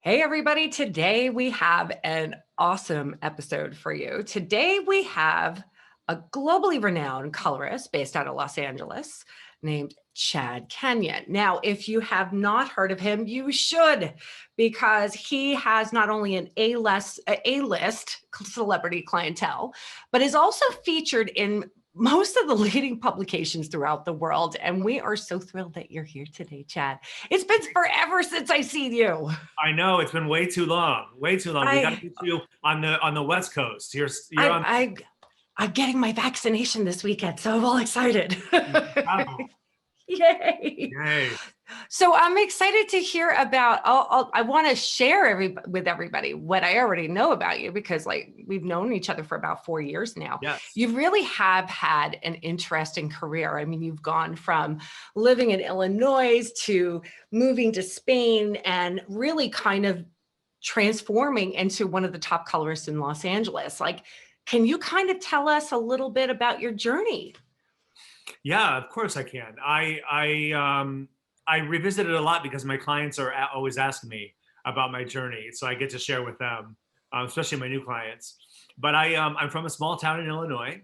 Hey, everybody. Today we have an awesome episode for you. Today we have a globally renowned colorist based out of Los Angeles named Chad Kenyon. Now, if you have not heard of him, you should, because he has not only an A-list celebrity clientele, but is also featured in most of the leading publications throughout the world. And we are so thrilled that you're here today, Chad. It's been forever since I've seen you. I know it's been way too long, way too long. We got to I, get you on the West Coast. You're I, on I, I'm getting my vaccination this weekend, so I'm all excited. travel. Yay. Yay! So I'm excited to hear about, I want to share with everybody what I already know about you, because like we've known each other for about 4 years now. Yes. You really have had an interesting career. I mean, you've gone from living in Illinois to moving to Spain and really kind of transforming into one of the top colorists in Los Angeles. Like, can you kind of tell us a little bit about your journey? Yeah, of course I can. I revisit it a lot because my clients are always asking me about my journey, so I get to share with them, especially my new clients. But I'm from a small town in Illinois,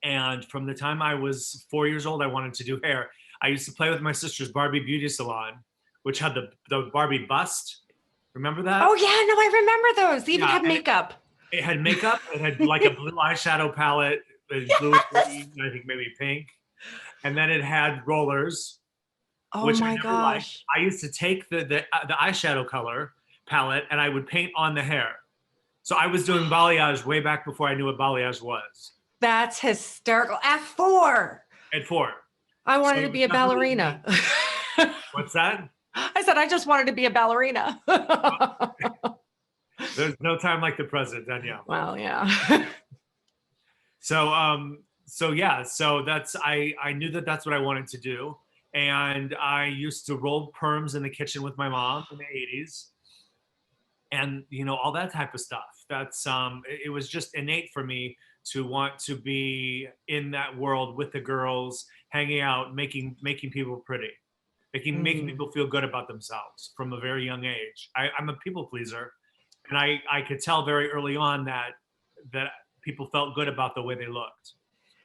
and from the time I was 4 years old, I wanted to do hair. I used to play with my sister's Barbie beauty salon, which had the Barbie bust. Remember that? Oh yeah, no, I remember those. They even Yeah, had and makeup. it had makeup. It had like a blue eyeshadow palette, blue and Yes. green, I think maybe pink, and then it had rollers, Oh which I my never liked. gosh. I used to take the eyeshadow color palette and I would paint on the hair. So I was doing balayage way back before I knew what balayage was. That's hysterical. At 4, At 4, I so wanted to it was be a definitely me. ballerina. What's that? I said, I just wanted to be a ballerina. There's no time like the present, Danielle. Well, yeah. So yeah, so I knew that that's what I wanted to do, and I used to roll perms in the kitchen with my mom in the 80s, and all that type of stuff. It was just innate for me to want to be in that world with the girls, hanging out, making people pretty, making Mm. people feel good about themselves from a very young age. I'm a people pleaser, and I could tell very early on that people felt good about the way they looked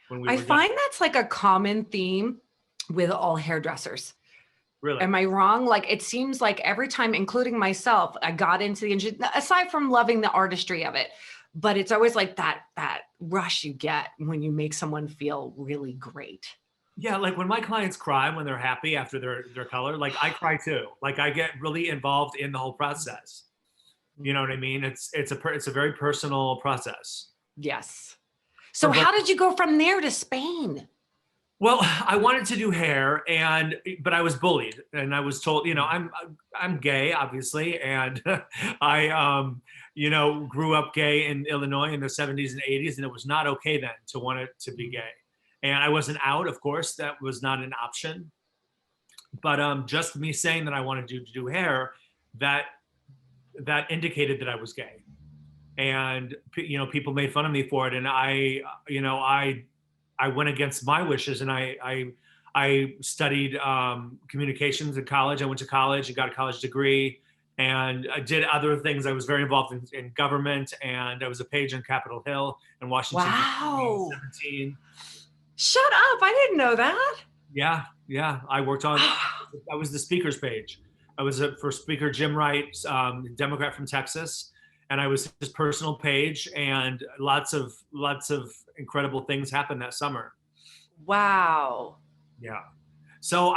when we I were done. find that's like a common theme with all hairdressers. Really? Am I wrong? Like, it seems like every time, including myself, I got into the engineering, aside from loving the artistry of it, but it's always like that rush you get when you make someone feel really great. Yeah, like when my clients cry when they're happy after their color, like I cry too. Like I get really involved in the whole process. You know what I mean? It's a very personal process. Yes. For So both. how did you go from there to Spain? Well, I wanted to do hair, but I was bullied, and I was told, I'm gay, obviously, and I grew up gay in Illinois in the 70s and 80s, and it was not okay then to want it to be gay, and I wasn't out, of course, that was not an option, but just me saying that I wanted to do hair, that that indicated that I was gay, and people made fun of me for it, and I went against my wishes, and I studied communications in college. I went to college and got a college degree, and I did other things. I was very involved in government, and I was a page on Capitol Hill in Washington D.C. when I was Wow. 17. Shut up. I didn't know that. Yeah, yeah. I worked on. I was the speaker's page. I was for Speaker Jim Wright, Democrat from Texas, and I was his personal page. And lots of incredible things happened that summer. Wow. Yeah. So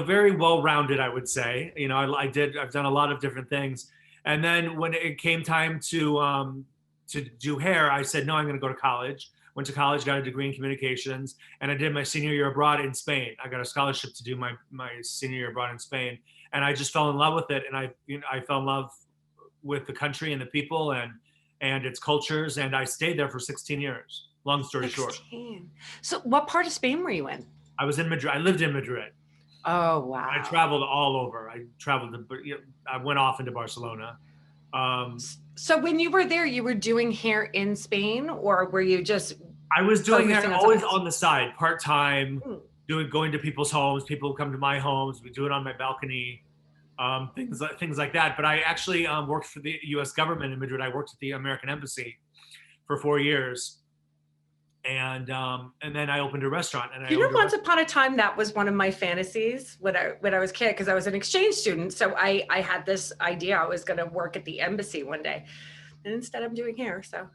very well-rounded, I would say. I've done a lot of different things. And then when it came time to do hair, I said, no, I'm going to go to college. Went to college, got a degree in communications, and I did my senior year abroad in Spain. I got a scholarship to do my senior year abroad in Spain, and I just fell in love with it. And I fell in love with the country and the people and its cultures, and I stayed there for 16 years. Long story short. 16. So what part of Spain were you in? I was in Madrid. I lived in Madrid. Oh, wow. I traveled all over. I went off into Barcelona. So when you were there, you were doing hair in Spain, or were you just I was doing focusing hair on always something else? on the side, part time, Hmm. going to people's homes. People would come to my homes. We do it on my balcony. things like that. But I actually worked for the U.S. government in Madrid. I worked at the American Embassy for 4 years, and then I opened a restaurant. And I You know, owned a once restaurant. upon a time, that was one of my fantasies when I was a kid, because I was an exchange student. So I had this idea I was going to work at the embassy one day, and instead I'm doing hair. So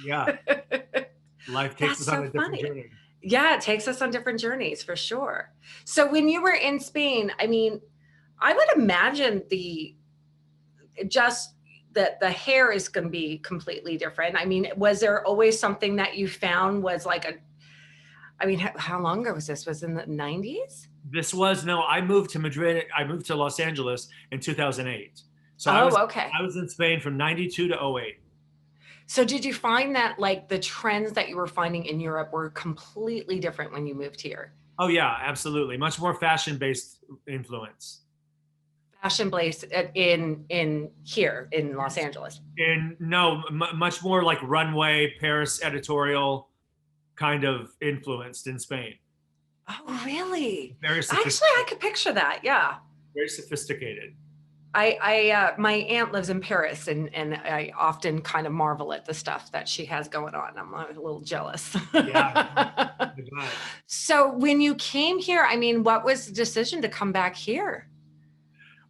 Yeah, life takes that's us on so a different funny. journey. Yeah, it takes us on different journeys for sure. So when you were in Spain, I mean, I would imagine just the hair is going to be completely different. I mean, was there always something that you found was like I mean, how long ago was this? Was in the 90s? This was no. I moved to Madrid. I moved to Los Angeles in 2008. So Oh, okay. I was in Spain from 92 to '08. So did you find that like the trends that you were finding in Europe were completely different when you moved here? Oh yeah, absolutely. Much more fashion based influence. Fashion place in here in Los Angeles. And no, much more like runway, Paris editorial kind of influenced in Spain. Oh, really? Very Actually, I sophisticated. could picture that. Yeah. Very sophisticated. My aunt lives in Paris, and I often kind of marvel at the stuff that she has going on. I'm a little jealous. Yeah, I got it. So when you came here, I mean, what was the decision to come back here?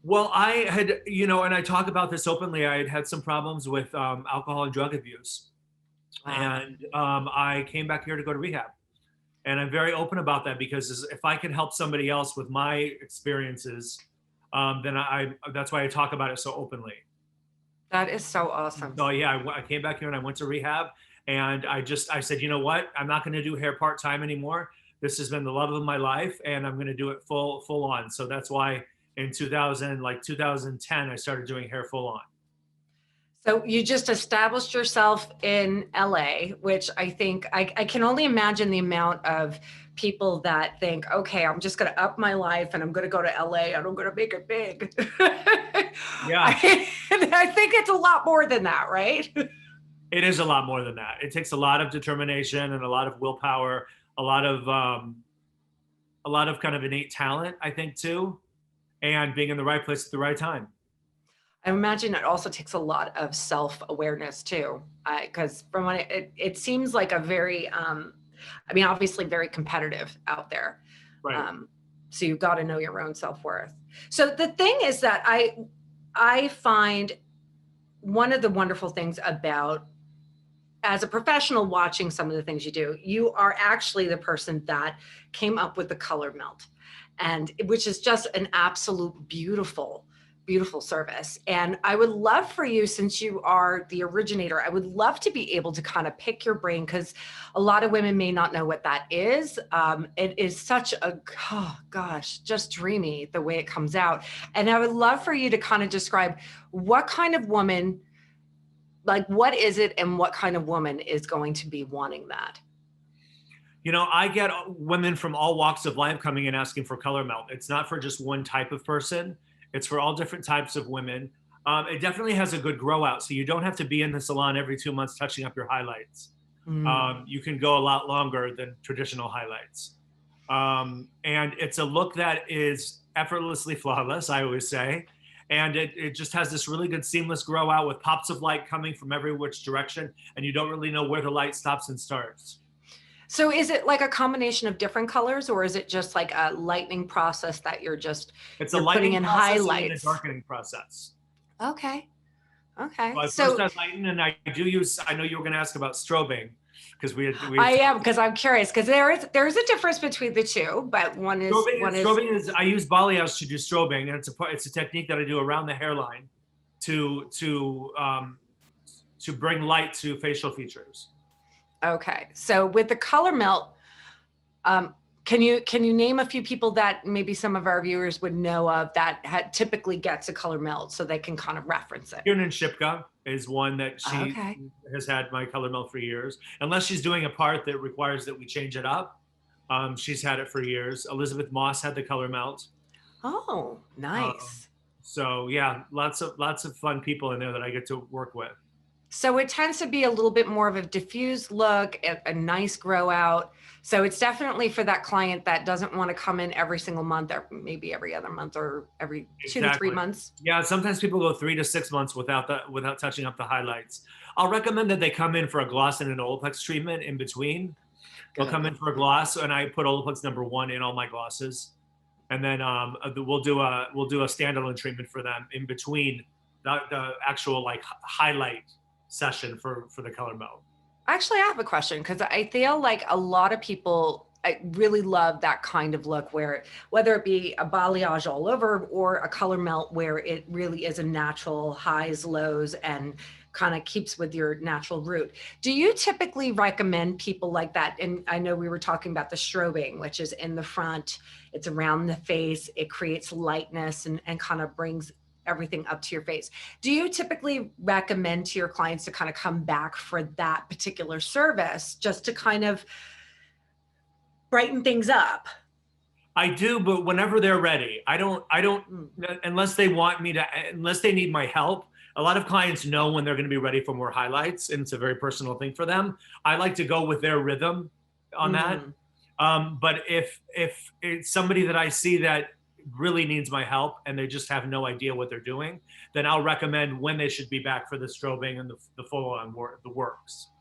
Well, I had, and I talk about this openly. I had had some problems with alcohol and drug abuse, Wow. and I came back here to go to rehab. And I'm very open about that because if I can help somebody else with my experiences, then that's why I talk about it so openly. That is so awesome. So yeah, I came back here and I went to rehab, and I said, you know what? I'm not going to do hair part time anymore. This has been the love of my life, and I'm going to do it full on. So that's why in 2010, I started doing hair full on. So you just established yourself in LA, which I think I can only imagine the amount of people that think, okay, I'm just going to up my life and I'm going to go to LA and I'm going to make it big. Yeah, I think it's a lot more than that, right? it is a lot more than that. It takes a lot of determination and a lot of willpower, a lot of kind of innate talent, I think, too, and being in the right place at the right time. I imagine it also takes a lot of self-awareness too, because from what it seems like a very, I mean, obviously very competitive out there. Right. So you've got to know your own self-worth. So the thing is that I find one of the wonderful things about as a professional watching some of the things you do, you are actually the person that came up with the color melt, and which is just an absolute beautiful service. And I would love for you, since you are the originator, I would love to be able to kind of pick your brain, because a lot of women may not know what that is. It is such a, oh gosh, just dreamy the way it comes out. And I would love for you to kind of describe what kind of woman, like what is it and what kind of woman is going to be wanting that? I get women from all walks of life coming in asking for color melt. It's not for just one type of person. It's for all different types of women. It definitely has a good grow out, so you don't have to be in the salon every 2 months touching up your highlights. You can go a lot longer than traditional highlights. And it's a look that is effortlessly flawless, I always say. And it just has this really good seamless grow out with pops of light coming from every which direction, and you don't really know where the light stops and starts. So is it like a combination of different colors, or is it just like a lightening process that It's a you're putting lightening in process and then a highlights? darkening process. Okay. Okay. So I first So I lighten, and I do use. I know you were going to ask about strobing, because we I had am, because I'm curious, because there is a difference between the two, but strobing is I use balayage to do strobing, and it's a technique that I do around the hairline to bring light to facial features. okay. So with the color melt, um, can you name a few people that maybe some of our viewers would know of that typically gets a color melt so they can kind of reference it? Kiernan Shipka is one that she Okay. has had my color melt for years. Unless she's doing a part that requires that we change it up, she's had it for years. Elizabeth Moss had the color melt. Oh, Um, nice. so yeah, lots of fun people in there that I get to work with. So it tends to be a little bit more of a diffused look, a nice grow out. So it's definitely for that client that doesn't want to come in every single month, or maybe every other month, or every 2 to 3 Exactly. months. Yeah, sometimes people go 3 to 6 months without touching up the highlights. I'll recommend that they come in for a gloss and an Olaplex treatment in between. They'll come Good. in for a gloss, and I put Olaplex #1 in all my glosses, and then we'll do a standalone treatment for them in between the actual like highlight session for the color melt. Actually, I have a question because I feel like a lot of people I really love that kind of look where whether it be a balayage all over or a color melt where it really is a natural highs, lows, and kind of keeps with your natural root. Do you typically recommend people like that? And I know we were talking about the strobing, which is in the front, it's around the face, it creates lightness and kind of brings everything up to your face. Do you typically recommend to your clients to kind of come back for that particular service just to kind of brighten things up? I do, but whenever they're ready, I don't, Mm. unless they want me to, unless they need my help. A lot of clients know when they're going to be ready for more highlights, and it's a very personal thing for them. I like to go with their rhythm on that. Mm. But if it's somebody that I see that really needs my help and they just have no idea what they're doing, then I'll recommend when they should be back for the strobing and the full on work, the works.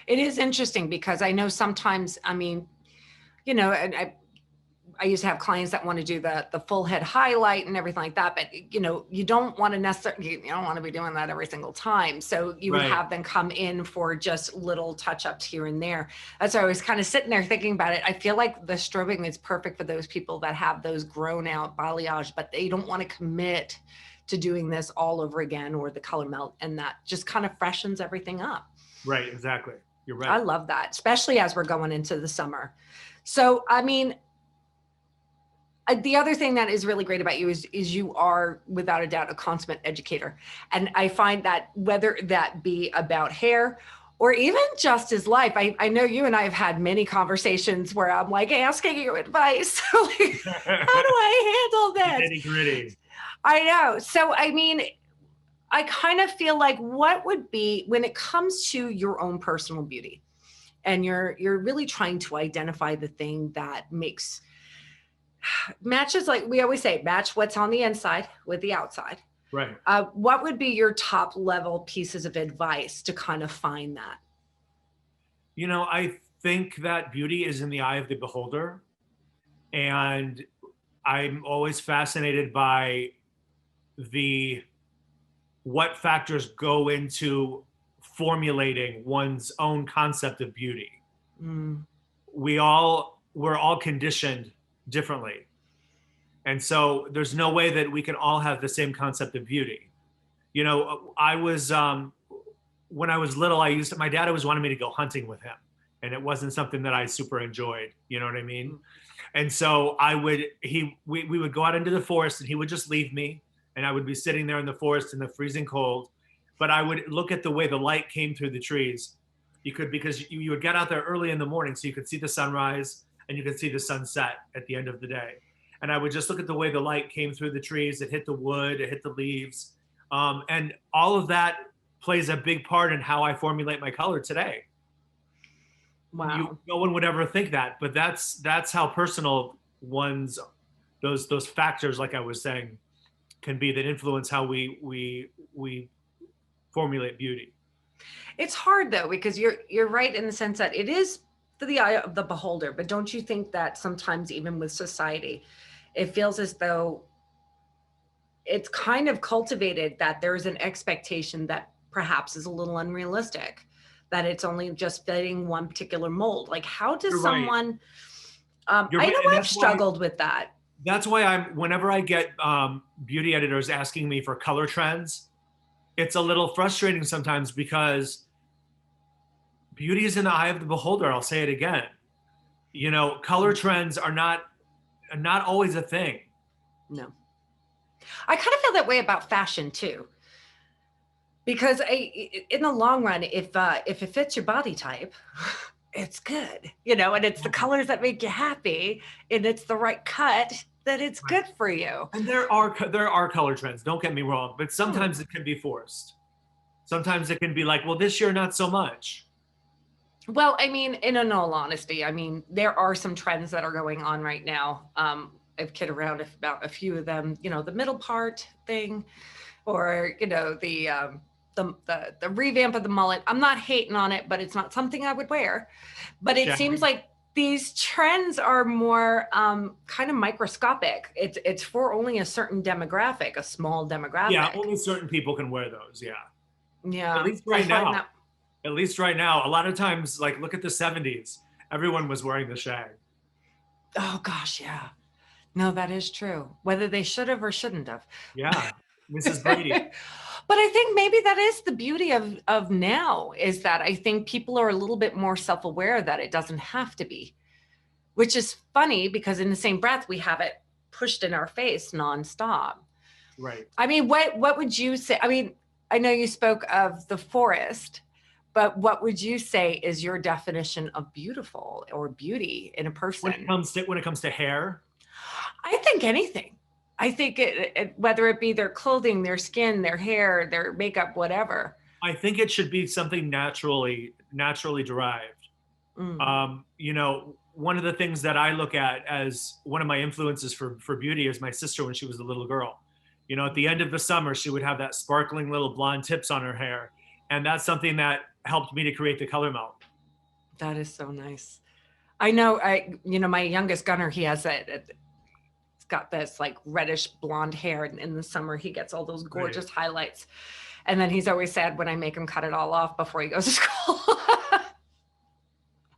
It is interesting because I know sometimes, I mean, you know, and I used to have clients that want to do the full head highlight and everything like that, but you know, you don't want to necessarily, you don't want to be doing that every single time. So you would Right. have them come in for just little touch ups here and there. That's why I was kind of sitting there thinking about it. I feel like the strobing is perfect for those people that have those grown out balayage, but they don't want to commit to doing this all over again, or the color melt, and that just kind of freshens everything up. Right. Exactly. You're I right. love that, especially as we're going into the summer. So, I mean, the other thing that is really great about you is you are without a doubt a consummate educator, and I find that whether that be about hair or even just his life, I know you and I have had many conversations where I'm like asking you advice. Like, how do I handle this? Nitty gritty. I know. So I mean, I kind of feel like what would be when it comes to your own personal beauty, and you're really trying to identify the thing that makes matches, like we always say, match what's on the inside with the outside. Right. What would be your top level pieces of advice to kind of find that? I think that beauty is in the eye of the beholder. And I'm always fascinated by the what factors go into formulating one's own concept of beauty. Mm. We're all conditioned differently. And so there's no way that we can all have the same concept of beauty. I was when I was little, my dad always wanted me to go hunting with him, and it wasn't something that I super enjoyed. You know what I mean? And so we would go out into the forest, and he would just leave me, and I would be sitting there in the forest in the freezing cold. But I would look at the way the light came through the trees. Because you would get out there early in the morning, so you could see the sunrise and you could see the sunset at the end of the day. And I would just look at the way the light came through the trees. It hit the wood, it hit the leaves, and all of that plays a big part in how I formulate my color today. Wow. No one would ever think that, but that's how personal those factors, like I was saying, can be, that influence how we formulate beauty. It's hard though, because you're right in the sense that it is to the eye of the beholder. But don't you think that sometimes even with society, it feels as though it's kind of cultivated that there's an expectation that perhaps is a little unrealistic, that it's only just fitting one particular mold. Like, how does You're right. someone, You're I right, know and I've struggled with that. that's why whenever I get beauty editors asking me for color trends, it's a little frustrating sometimes, because beauty is in the eye of the beholder. I'll say it again. Color trends are not always a thing. No. I kind of feel that way about fashion too, because in the long run, if it fits your body type, it's good, and it's the colors that make you happy, and it's the right cut, that it's Right. good for you. And there are color trends. Don't get me wrong, but Hmm. sometimes it can be forced. Sometimes it can be like, well, this year, not so much. Well, I mean, in all honesty, I mean, there are some trends that are going on right now. I've kid around about a few of them, the middle part thing, or the revamp of the mullet. I'm not hating on it, but it's not something I would wear. But it seems Shag. like these trends are more kind of microscopic. It's for only a certain demographic, a small Yeah, demographic. only certain people can wear those. Yeah. At Yeah, least I right find now. that. At least right now. A lot of times, like, look at the 70s. Everyone was wearing the shag. Oh gosh, yeah. No, that is true. Whether they should have or shouldn't have. Yeah. Mrs. Brady. But I think maybe that is the beauty of now, is that I think people are a little bit more self-aware that it doesn't have to be, which is funny because in the same breath we have it pushed in our face nonstop. Right. I mean, what would you say? I mean, I know you spoke of the forest, but what would you say is your definition of beautiful or beauty in a person? When it comes to hair, I think anything. I think whether it be their clothing, their skin, their hair, their makeup, whatever. I think it should be something naturally derived. Mm. One of the things that I look at as one of my influences for beauty is my sister when she was a little girl. At the end of the summer, she would have that sparkling little blonde tips on her hair. And that's something that helped me to create the color melt. That is so nice. I know. My youngest gunner, he has that. He's got this like reddish blonde hair, and in the summer he gets all those Right. gorgeous highlights. And then he's always sad when I make him cut it all off before he goes to school.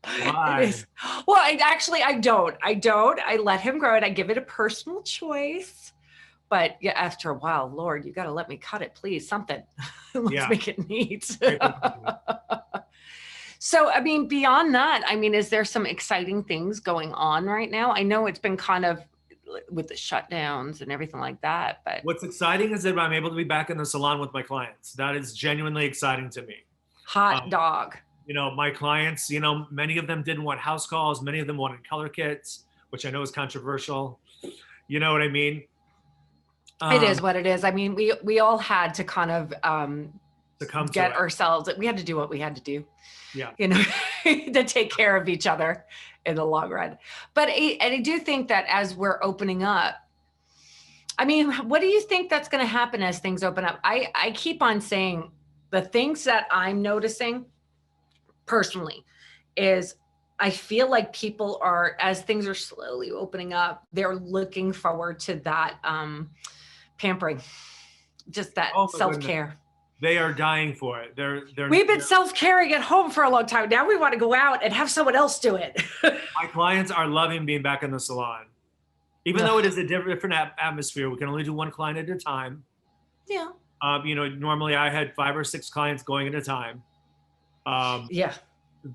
It Why? is. Well, I don't. I let him grow it. I give it a personal choice. But yeah, after a while, Lord, you got to let me cut it, please. Something. Let's Yeah. make it neat. Right, definitely. So, I mean, beyond that, I mean, is there some exciting things going on right now? I know it's been kind of with the shutdowns and everything like that, but What's exciting is that I'm able to be back in the salon with my clients. That is genuinely exciting to me. hot Um, dog. my clients, many of them didn't want house calls. Many of them wanted color kits, which I know is controversial. You know what I mean? It is Um, what it is. I mean, we all had to kind of to come to get it. ourselves. We had to do what we had to do, Yeah. to take care of each other in the long run. But I do think that as we're opening up, I mean, what do you think that's going to happen as things open up? I keep on saying the things that I'm noticing personally is I feel like people are, as things are slowly opening up, they're looking forward to that pampering, just that Oh my goodness. self-care. They are dying for it. We've been self-caring at home for a long time. Now we want to go out and have someone else do it. My clients are loving being back in the salon. Even though it is a different atmosphere, we can only do one client at a time. Yeah. Normally I had 5 or 6 clients going at a time. Yeah.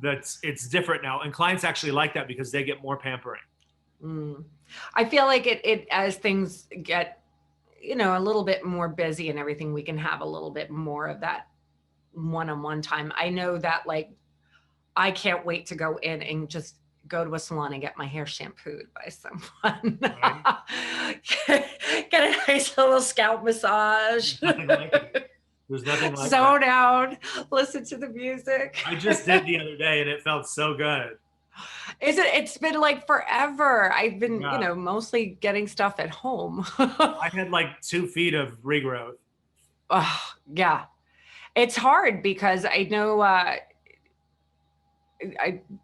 It's different now, and clients actually like that because they get more pampering. Mm. I feel like it as things get, a little bit more busy and everything, we can have a little bit more of that one-on-one time. I know that like I can't wait to go in and just go to a salon and get my hair shampooed by someone. Right? Get a nice little scalp massage. There's nothing like it. There's nothing like Zone that. out, listen to the music. I just did the other day, and it felt so good. It's been like forever. I've been, Yeah. mostly getting stuff at home. I had like 2 feet of regrowth. Oh, yeah. It's hard because I know I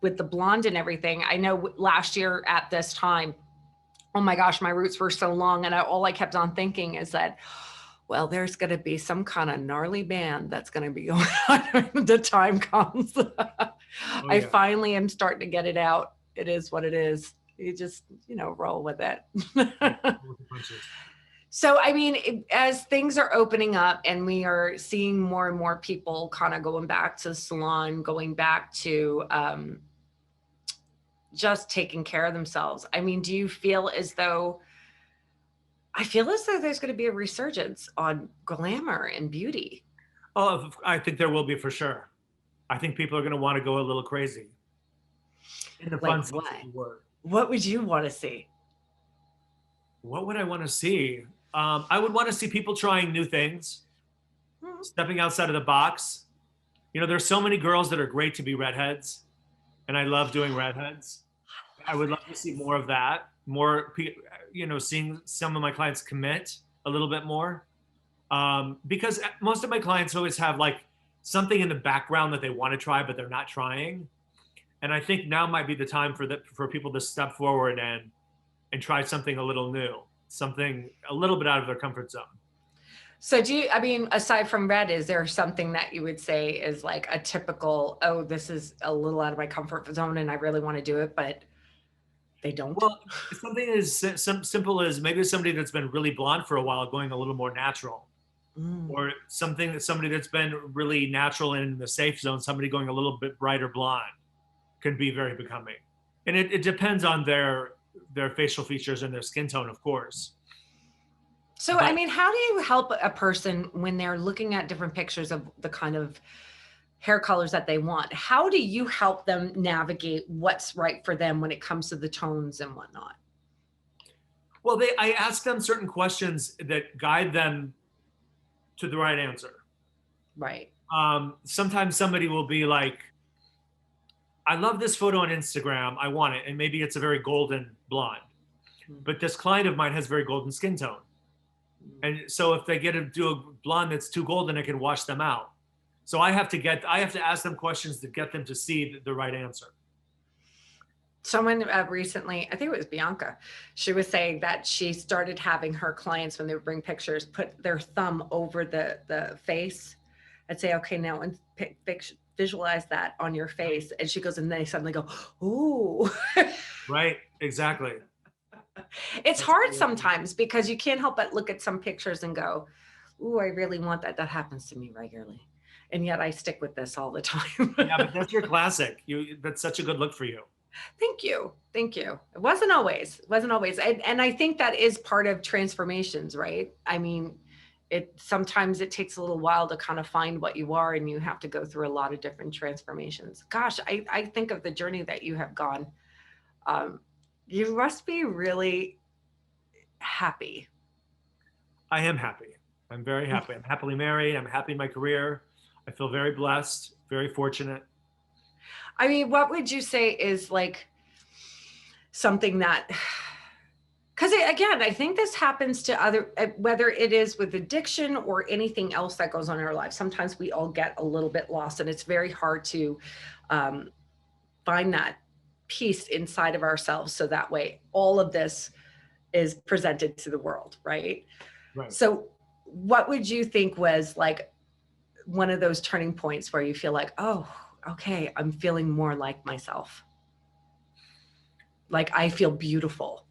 with the blonde and everything, I know last year at this time, oh my gosh, my roots were so long. And all I kept on thinking is that, well, there's going to be some kind of gnarly band that's going to be going on when the time comes. Oh, I yeah. finally am starting to get it out. It is what it is. You just, roll with it. So, I mean, as things are opening up and we are seeing more and more people kind of going back to the salon, going back to just taking care of themselves. I mean, do you feel as though, I feel as though there's going to be a resurgence on glamour and beauty? Oh, I think there will be for sure. I think people are going to want to go a little crazy. In the fun Like sense what? of the word. What would you want to see? What would I want to see? I would want to see people trying new things. stepping outside of the box. You know, there's so many girls that are great to be redheads, and I love doing redheads. I would love to see more of that. More, you know, seeing some of my clients commit a little bit more, because most of my clients always have like something in the background that they want to try, but they're not trying. And I think now might be the time for people to step forward and try something a little new, something a little bit out of their comfort zone. So do you, I mean, aside from red, is there something that you would say is like a typical, oh, this is a little out of my comfort zone and I really want to do it, but they don't? Well, something as simple as maybe somebody that's been really blonde for a while going a little more natural, or somebody that's been really natural in the safe zone, somebody going a little bit brighter blonde can be very becoming. And it depends on their facial features and their skin tone, of course. So, But I mean, how do you help a person when they're looking at different pictures of the kind of hair colors that they want? How do you help them navigate what's right for them when it comes to the tones and whatnot? well, I ask them certain questions that guide them to the right answer. Right. Sometimes somebody will be like, I love this photo on Instagram. I want it. And maybe it's a very golden blonde. But this client of mine has very golden skin tone. And so if they get to do a blonde that's too golden, it can wash them out. So I have to ask them questions to get them to see the right answer. Someone recently, I think it was Bianca, she was saying that she started having her clients, when they would bring pictures, put their thumb over the face and say, okay, now and visualize that on your face. And she goes, and they suddenly go, ooh. Right, exactly. It's hard sometimes because you can't help but look at some pictures and go, ooh, I really want that. That happens to me regularly. And yet I stick with this all the time. Yeah, but that's your classic. That's such a good look for you. Thank you. Thank you. It wasn't always. And I think that is part of transformations, right? I mean, sometimes it takes a little while to kind of find what you are, and you have to go through a lot of different transformations. Gosh, I think of the journey that you have gone. You must be really happy. I am happy. I'm very happy. I'm happily married. I'm happy in my career. I feel very blessed, very fortunate. I mean, what would you say is like something that, because again, I think this happens to other, whether it is with addiction or anything else that goes on in our lives. Sometimes we all get a little bit lost, and it's very hard to find that peace inside of ourselves. So that way, all of this is presented to the world, right? Right. So what would you think was like one of those turning points where you feel like, oh, okay, I'm feeling more like myself. Like I feel beautiful.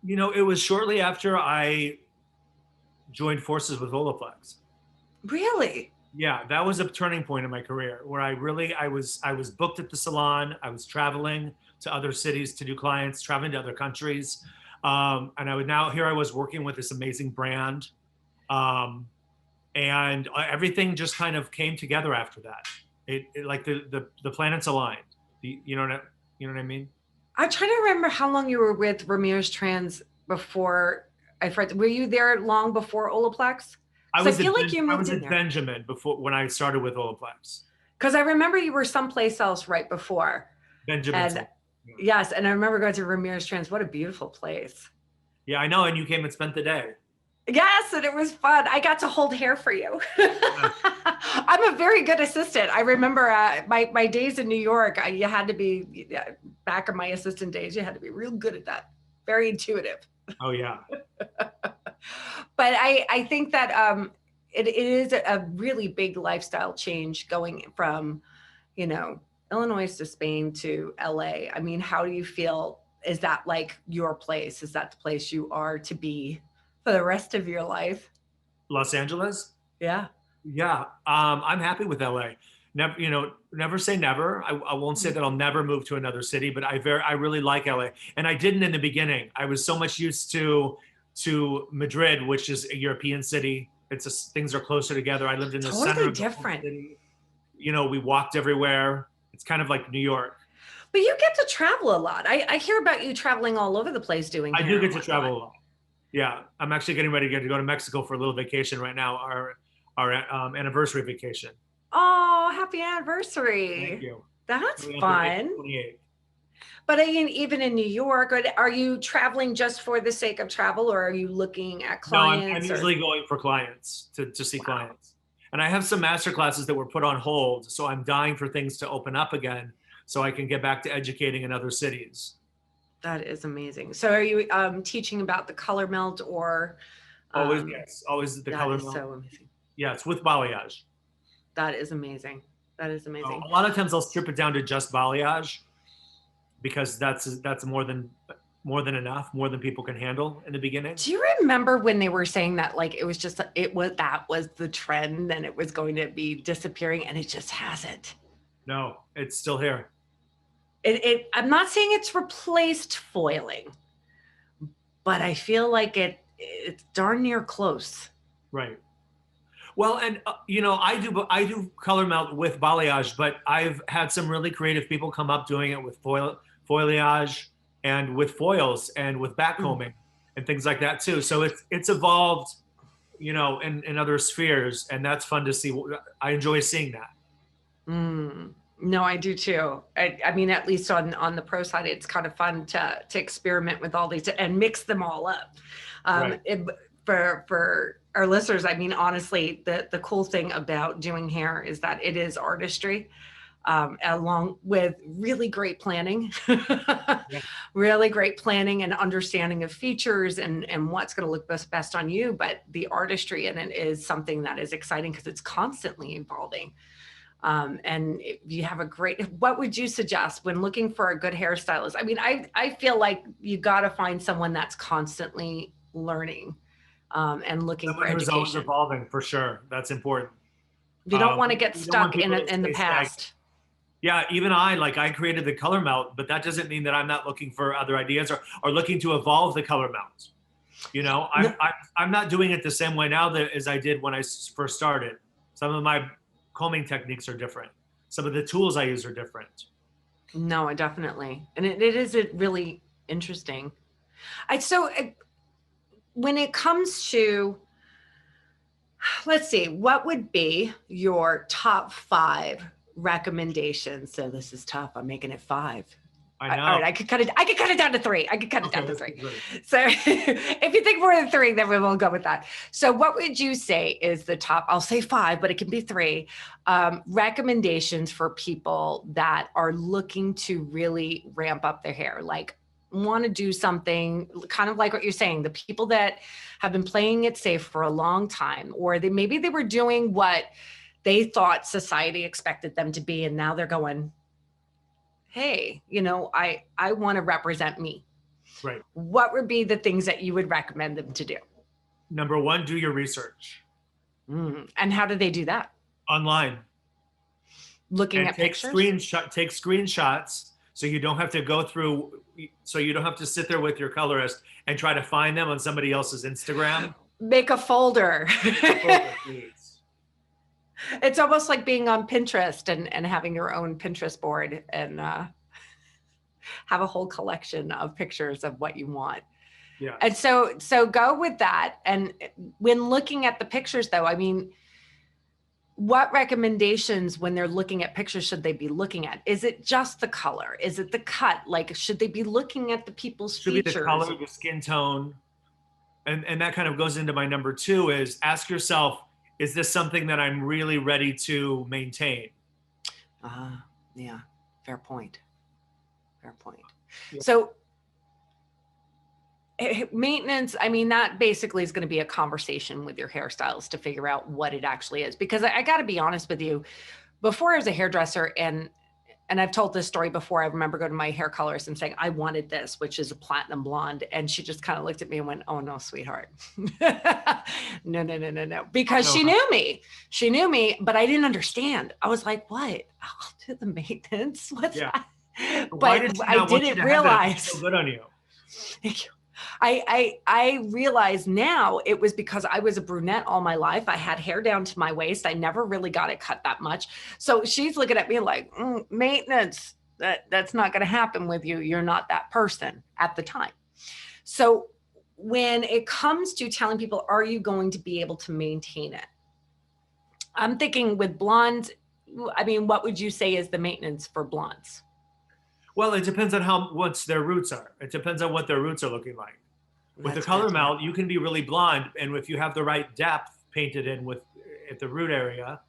You know, it was shortly after I joined forces with Olaplex. Really? Yeah, that was a turning point in my career where I was booked at the salon. I was traveling to other cities to do clients, traveling to other countries. And here I was working with this amazing brand. And everything just kind of came together after that. It like the planets aligned. You know what I mean? I'm trying to remember how long you were with Ramirez Trans before were you there long before Olaplex? I was at Benjamin before, when I started with Olaplex. Because I remember you were someplace else right before. Benjamin. And, yes, and I remember going to Ramirez Trans. What a beautiful place. Yeah, I know. And you came and spent the day. Yes, and it was fun. I got to hold hair for you. I'm a very good assistant. I remember my days in New York, you had to be, back in my assistant days, you had to be real good at that. Very intuitive. Oh, yeah. But I think that it is a really big lifestyle change going from, Illinois to Spain to LA. I mean, how do you feel? Is that like your place? Is that the place you are to be for the rest of your life? Los Angeles? Yeah. Yeah. I'm happy with LA. Never say never. I won't say that I'll never move to another city, but I really like LA. And I didn't in the beginning. I was so much used to Madrid, which is a European city. Things are closer together. I lived in the center of the city. We walked everywhere. It's kind of like New York. But you get to travel a lot. I hear about you traveling all over the place doing hair. I do get to travel a lot. Yeah, I'm actually getting ready to go to Mexico for a little vacation right now. our anniversary vacation. Oh, happy Thank anniversary. you. That's Coming up in April fun. 28th. But even in New York, are you traveling just for the sake of travel, or are you looking at No, I'm clients or? usually going for clients to see Wow, clients. And I have some master classes that were put on hold. So I'm dying for things to open up again so I can get back to educating in other cities. that is amazing. So are you teaching about the color melt or Always, um, yes. Always the that color is mill. so amazing. Yes, with balayage. That is amazing. That is amazing. A lot of times I'll strip it down to just balayage because that's more than enough, more than people can handle in the beginning. Do you remember when they were saying that like that was the trend and it was going to be disappearing and it just hasn't? No, it's still here. I'm not saying it's replaced foiling, but I feel like it's darn near close. Right. Well, and I do color melt with balayage, but I've had some really creative people come up doing it with foliage and with foils and with Mm. backcombing and things like that too. So it's evolved, in other spheres, and that's fun to see. I enjoy seeing that. Mm. No, I do too. I mean, at least on the pro side, it's kind of fun to experiment with all these and mix them all up. Right. For our listeners, I mean, honestly, the cool thing about doing hair is that it is artistry, along with really great planning, Yeah. really great planning and understanding of features and what's going to look best on you. But the artistry in it is something that is exciting because it's constantly evolving. And if you have what would you suggest when looking for a good hairstylist? I mean, I feel like you got to find someone that's constantly learning and looking for Someone who's always education. evolving, for sure. That's important. You don't want to get You don't want stuck people to in the stay stagnant. past. Yeah, even I created the color melt, but that doesn't mean that I'm not looking for other ideas or looking to evolve the color melt. No, I'm not doing it the same way now as I did when I first started. Some of my combing techniques are different. Some of the tools I use are different. no, definitely. And it is really interesting. When it comes to, let's see, what would be your top 5 recommendations? So this is tough. I'm making it 5. I All know. right, I could cut it down to 3. I could cut it down to Okay, 3. great. So if you think more than 3, then we will go with that. So what would you say is the top, I'll say 5, but it can be 3, recommendations for people that are looking to really ramp up their hair, like want to do something kind of like what you're saying, the people that have been playing it safe for a long time, or maybe they were doing what they thought society expected them to be, and now they're going, hey, I want to represent me. Right. What would be the things that you would recommend them to do? Number 1, do your research And how do they do that? online Looking and at take pictures? screenshots so you don't have to you don't have to sit there with your colorist and try to find them on somebody else's Instagram. Make a folder. Please. It's almost like being on Pinterest and having your own Pinterest board and have a whole collection of pictures of what you want. Yeah. And so go with that. And when looking at the pictures, though, I mean, what recommendations when they're looking at pictures should they be looking at? Is it just the color? Is it the cut? Like, should they be looking at the people's Should features? be the color, the skin tone. And that kind of goes into my number 2 is ask yourself, is this something that I'm really ready to maintain? Yeah, fair point. Fair point. Yeah. So maintenance, I mean, that basically is going to be a conversation with your hairstylist to figure out what it actually is. Because I got to be honest with you, before I was a hairdresser, and I've told this story before, I remember going to my hair colorist and saying, I wanted this, which is a platinum blonde. And she just kind of looked at me and went, oh no, sweetheart. No. Because she knew me. She knew me, but I didn't understand. I was like, what? I'll do the maintenance. What's that? But I didn't realize. So good on you. Thank you. I realize now it was because I was a brunette all my life. I had hair down to my waist. I never really got it cut that much. So she's looking at me like, maintenance, that's not going to happen with you. You're not that person at the time. So when it comes to telling people, are you going to be able to maintain it? I'm thinking with blondes, I mean, what would you say is the maintenance for blondes? Well, it depends on what their roots are. It depends on what their roots are looking like. With the That's good color to know. melt, you can be really blonde, and if you have the right depth painted in with at the root area,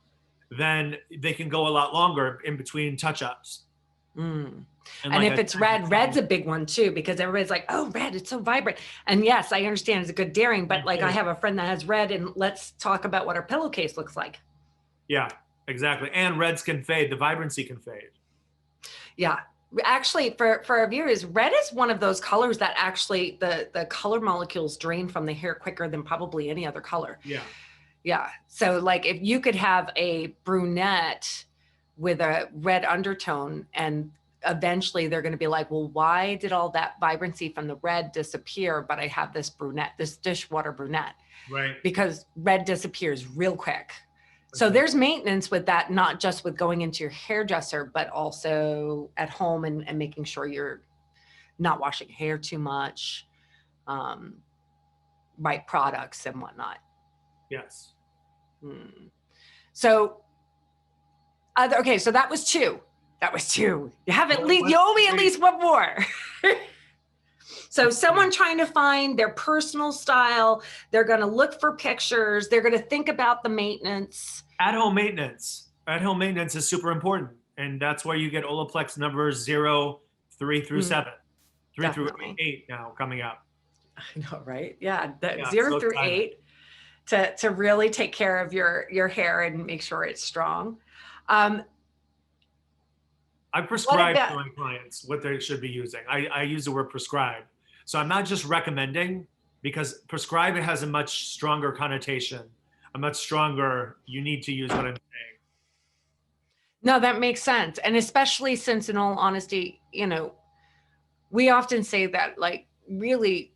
then they can go a lot longer in between touch-ups. Mm. And And like if I it's said, red, red's a big one too, because everybody's like, oh, red, it's so vibrant. And yes, I understand it's a good daring, but like I have a friend that has red, and let's talk about what our pillowcase looks like. yeah, exactly. And reds can fade. The vibrancy can fade. Yeah. Actually, for our viewers, red is one of those colors that actually the color molecules drain from the hair quicker than probably any other color. Yeah. Yeah. So like if you could have a brunette with a red undertone, and eventually they're going to be like, well, why did all that vibrancy from the red disappear? But I have this brunette, this dishwater brunette. Right. Because red disappears real quick. So Okay. there's maintenance with that, not just with going into your hairdresser, but also at home and making sure you're not washing hair too much, right products and whatnot. Yes. So, okay, so that was two. That was two. You have at least, you owe me at least one more. So someone trying to find their personal style, they're going to look for pictures. They're going to think about the maintenance. At-home maintenance. At-home maintenance is super important. And that's why you get Olaplex numbers 0, 3 through 7. 3 Definitely. through 8 now coming up. I know, right? Yeah, Yeah, 0 so through exciting. 8 to really take care of your hair and make sure it's strong. I prescribe to my clients what they should be using. I use the word prescribe. So I'm not just recommending, because prescribe has a much stronger connotation, a much stronger, you need to use what I'm saying. No, that makes sense. And especially since, in all honesty, you know, we often say that, like, really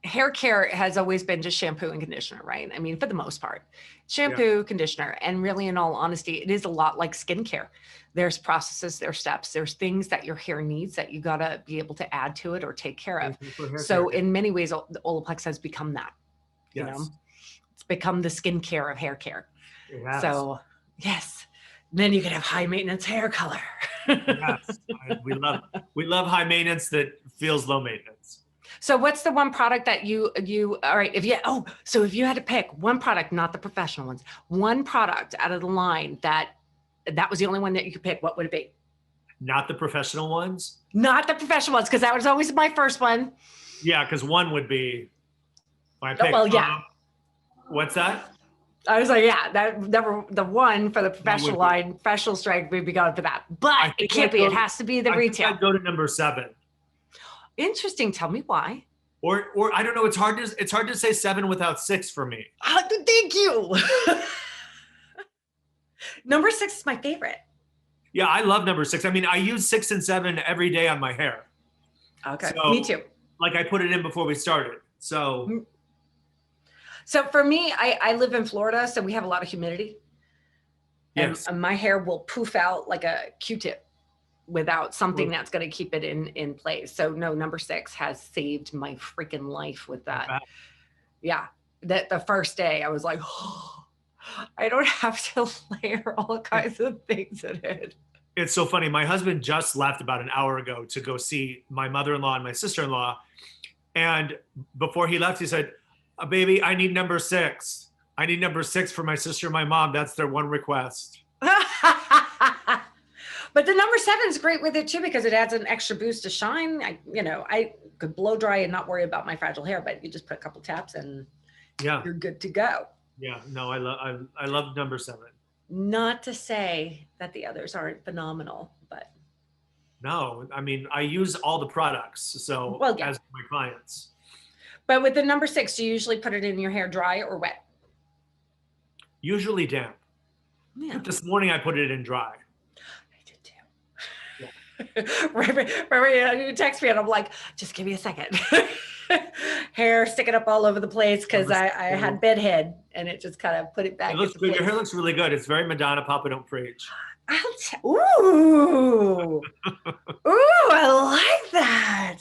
hair care has always been just shampoo and conditioner, right? I mean, for the most part, shampoo, conditioner, and really, in all honesty, it is a lot like skincare. There's processes, there's steps, there's things that your hair needs that you gotta be able to add to it or take care of. So in many ways, the Olaplex has become that, you know, it's become the skincare of hair care. So yes, then you can have high maintenance hair color. Yes, we love high maintenance that feels low maintenance. So what's the one product that you, all right, so if you had to pick one product, not the professional ones, one product out of the line that was the only one that you could pick, what would it be? Not the professional ones? Not the professional ones, because that was always my first one. Yeah, because one would be my pick. Well, yeah. What's that? I was like, yeah, the one for the professional line, professional strength, we'd be going for that. But it can't be. It has to be the retail. I'd go to number 7. Interesting. Tell me why. Or I don't know. It's hard to say 7 without 6 for me. Thank you. Number 6 is my favorite. Yeah, I love number 6. I mean, I use 6 and 7 every day on my hair. Okay, so, me too. Like I put it in before we started. So for me, I live in Florida, so we have a lot of humidity. Yes. And my hair will poof out like a Q-tip without something that's going to keep it in place. So no, number 6 has saved my freaking life with that. Wow. Yeah. That the first day I was like, oh, I don't have to layer all kinds of things in it. It's so funny. My husband just left about an hour ago to go see my mother-in-law and my sister-in-law. And before he left, he said, baby, I need number 6. I need number 6 for my sister and my mom. That's their one request. But the number 7 is great with it too, because it adds an extra boost of shine. I could blow dry and not worry about my fragile hair, but you just put a couple taps and you're good to go. Yeah, no, I love number 7. Not to say that the others aren't phenomenal, but. No, I mean, I use all the products, so as my clients. But with the number 6, do you usually put it in your hair dry or wet? Usually damp. Yeah. This morning I put it in dry. Remember, you text me and I'm like, just give me a second. Hair sticking up all over the place because I had bed head and it just kind of put it back. It looks good. Your hair looks really good. It's very Madonna, Papa Don't Preach. Ooh, I like that.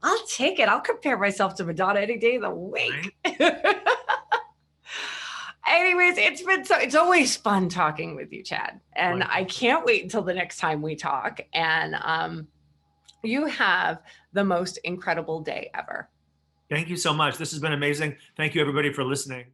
I'll take it. I'll compare myself to Madonna any day of the week. Right? Anyways, it's always fun talking with you, Chad. And Right. I can't wait until the next time we talk. And you have the most incredible day ever. Thank you so much. This has been amazing. Thank you, everybody, for listening.